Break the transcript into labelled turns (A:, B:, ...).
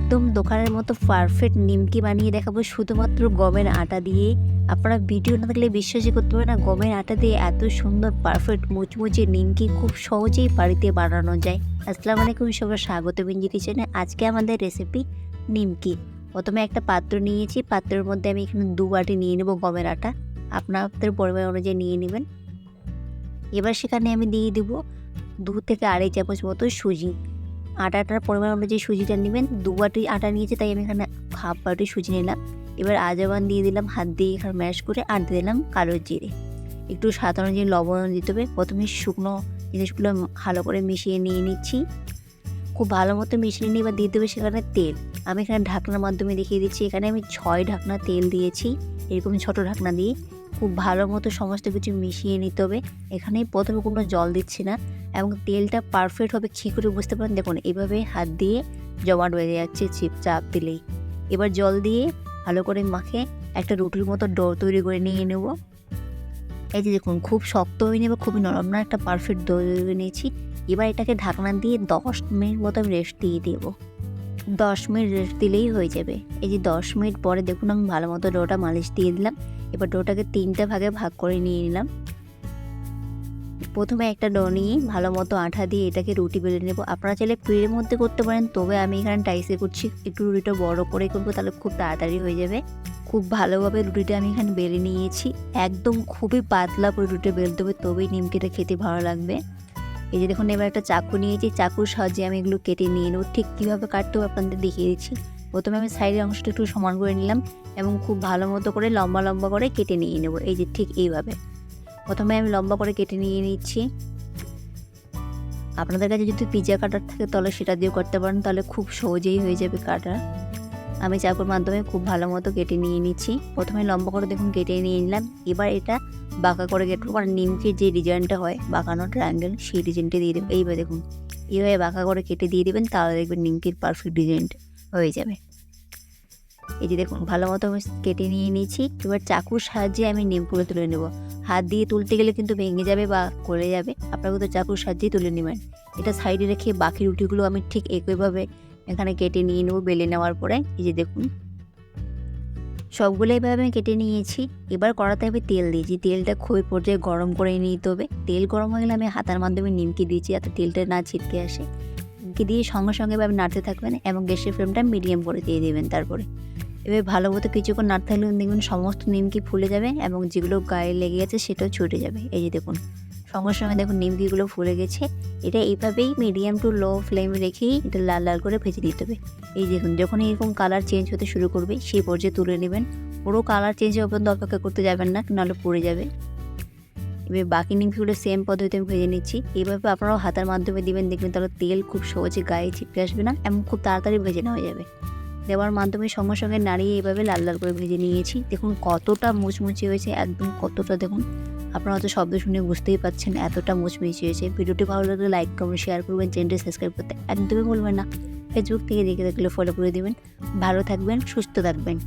A: একদম দোকানের মতো পারফেক্ট নিমকি বানিয়ে দেখাবো শুধুমাত্র গমের আটা দিয়ে। আপনারা ভিডিও না দেখলে বিশ্বাসই করতে পারবেন না, গমের আটা দিয়ে এত সুন্দর পারফেক্ট মুচমুচে নিমকি খুব সহজেই বাড়িতে বানানো যায়। আসসালামু আলাইকুম, সবার স্বাগত ইঞ্জু কিচেনে। আজকে আমাদের রেসিপি নিমকি। প্রথমে একটা পাত্র নিয়েছি, পাত্রের মধ্যে আমি এখানে 2 বাটি নিয়ে নেব গমের আটা। আপনাদের পরিমাণ অনুযায়ী নিয়ে নেবেন। এবার সেখানে আমি দিয়ে দেবো 2 থেকে 2.5 চামচ মতো সুজি। আটাটার পরিমাণ অনুযায়ী সুজিটা নেবেন। 2 বাটি আটা নিয়েছি, তাই আমি এখানে হাফ বাটি সুজি নিলাম। এবার আজওয়ান দিয়ে দিলাম, হাত দিয়ে এখানে ম্যাশ করে, আর দিয়ে দিলাম কালো জিরে। একটু স্বাদ অনুযায়ী লবণ দিতে হবে। প্রথমে শুকনো জিনিসগুলো ভালো করে মিশিয়ে নিয়ে নিচ্ছি। খুব ভালো মতো মিশিয়ে নিয়ে এবার দিয়ে দেবে সেখানে তেল। আমি এখানে ঢাকনার মাধ্যমে দেখিয়ে দিচ্ছি। এখানে আমি 6 ঢাকনা তেল দিয়েছি, এরকম ছোটো ঢাকনা দিয়ে। খুব ভালো মতো সমস্ত কিছু মিশিয়ে নিতে হবে। এখানে প্রথমে কোনো জল দিচ্ছি না, এবং তেলটা পারফেক্ট হবে কী করে বুঝতে পারেন, দেখুন এইভাবে হাত দিয়ে জমাট বেঁধে যাচ্ছে চাপ দিলেই। এবার জল দিয়ে ভালো করে মাখে একটা রুটির মতো ডো তৈরি করে নিয়ে নেব। এই যে দেখুন, খুব শক্ত হয়ে নেবে, খুবই নরম না, একটা পারফেক্ট ডো তৈরি নিয়েছি। এবার এটাকে ঢাকনা দিয়ে 10 মিনিট মতো আমি রেস্ট দিয়ে দেবো। 10 মিনিট রেস্ট দিলেই হয়ে যাবে। এই যে 10 মিনিট পরে দেখুন আমি ভালো মতো ডোটা মালিশ দিয়ে দিলাম। এবার ডোটাকে 3টে ভাগে ভাগ করে নিয়ে নিলাম। প্রথমে একটা ডো নিয়ে ভালো মতো আঠা দিয়ে এটাকে রুটি বেলে নেব। আপনারা চাইলে প্লেটের মধ্যে করতে পারেন, তবে আমি এখানে টাইসে করছি, একটু রুটিটা বড় করে করবো, তাহলে খুব তাড়াতাড়ি হয়ে যাবে। খুব ভালোভাবে রুটিটা আমি এখানে বেলে নিয়েছি। একদম খুবই পাতলা করে রুটি বেলতে হবে, তবেই নিমকিটা খেতে ভালো লাগবে। এই যে দেখুন, এবার একটা চাকু নিয়েছি, চাকুর সাহায্যে আমি এগুলো কেটে নিয়ে নেব। ঠিক কীভাবে কাটতে হবে আপনাদের দেখিয়ে দিচ্ছি। প্রথমে আমি সাইডের অংশটা একটু সমান করে নিলাম, এবং খুব ভালো মতো করে লম্বা লম্বা করে কেটে নিয়ে নেব। এই যে ঠিক এইভাবে প্রথমে আমি লম্বা করে কেটে নিয়ে নিচ্ছি। আপনাদের কাছে যদি পিৎজা কাটার থাকে তাহলে সেটা দিয়েও করতে পারেন, তাহলে খুব সহজেই হয়ে যাবে কাটা। আমি চাকুর মাধ্যমে খুব ভালো মতো কেটে নিয়ে নিচ্ছি। প্রথমে লম্বা করে দেখুন কেটে নিয়ে নিলাম। এবার এটা বাঁকা করে কেটে, আর নিমকির যে ডিজাইনটা হয় বাঁকানো ট্রায়াঙ্গেল, সেই ডিজাইনটা দিয়ে দেবেন। এইভাবে দেখুন, এইভাবে বাঁকা করে কেটে দিয়ে দেবেন, তাহলে দেখবেন নিমকির পারফেক্ট ডিজাইনটা হয়ে যাবে। এই যে দেখুন, ভালো মতো আমি কেটে নিয়ে নিয়েছি। এবার চাকুর সাহায্যে আমি নিমকিগুলো তুলে নেব। হাত দিয়ে তুলতে গেলে কিন্তু ভেঙে যাবে বা গলে যাবে, আপনারা কিন্তু চাকুর সাহায্যেই তুলে নেবেন। এটা সাইডে রেখে বাকি রুটিগুলো আমি ঠিক একইভাবে এখানে কেটে নিয়ে নেব বেলে নেওয়ার পরে। এই যে দেখুন, সবগুলো এইভাবে আমি কেটে নিয়েছি। এবার কড়াতে আমি তেল দিয়েছি, তেলটা খুবই পর্যায়ে গরম করে নিতে হবে। তেল গরম হয়ে গেলে আমি হাতার মাধ্যমে নিমকি দিয়েছি, যাতে তেলটা না ছিটকে আসে। নিমকি দিয়ে সঙ্গে সঙ্গে এভাবে নাড়তে থাকবেন, এবং গ্যাসের ফ্লেমটা মিডিয়াম করে দিয়ে দেবেন। তারপরে এবার ভালো মতো কিছুক্ষণ নাড়তে থাকলে দেখবেন সমস্ত নিমকি ফুলে যাবে, এবং যেগুলো গায়ে লেগে গেছে সেটাও ছুটে যাবে। এই যে দেখুন, সঙ্গে সঙ্গে দেখুন নিমকিগুলো ফুলে গেছে। এটা এইভাবেই মিডিয়াম টু লো ফ্লেমে রেখেই এটা লাল লাল করে ভেজে দিতে হবে। এই দেখুন, যখন এরকম কালার চেঞ্জ হতে শুরু করবে সেই পর্যায়ে তুলে নেবেন। পুরো কালার চেঞ্জ হওয়া পর্যন্ত অপেক্ষা করতে যাবেন না, নাহলে পুড়ে যাবে। এবার বাকি নিমকিগুলো সেম পদ্ধতিতে আমি ভেজে নিচ্ছি। এইভাবে আপনারাও হাতের মাধ্যমে দিবেন, দেখবেন তাহলে তেল খুব সহজে গায়ে ছিটকে আসবে না, এবং খুব তাড়াতাড়ি ভেজে নেওয়া যাবে। দেওয়ার মাধ্যমে সঙ্গে সঙ্গে নাড়িয়ে এইভাবে লাল লাল করে ভেজে নিয়েছি। দেখুন কতটা মুচমুচে হয়েছে, একদম কতটা দেখুন, আপনারা হয়তো শব্দ শুনে বুঝতেই পারছেন এতটা মুচমুচে হয়েছে। ভিডিওটি ভালো লাগলে লাইক কমেন্ট শেয়ার করবেন, চ্যানেলটি সাবস্ক্রাইব করতে একদমই ভুলবেন না। ফেসবুক থেকে দেখে থাকলে ফলো করে দেবেন। ভালো থাকবেন, সুস্থ থাকবেন।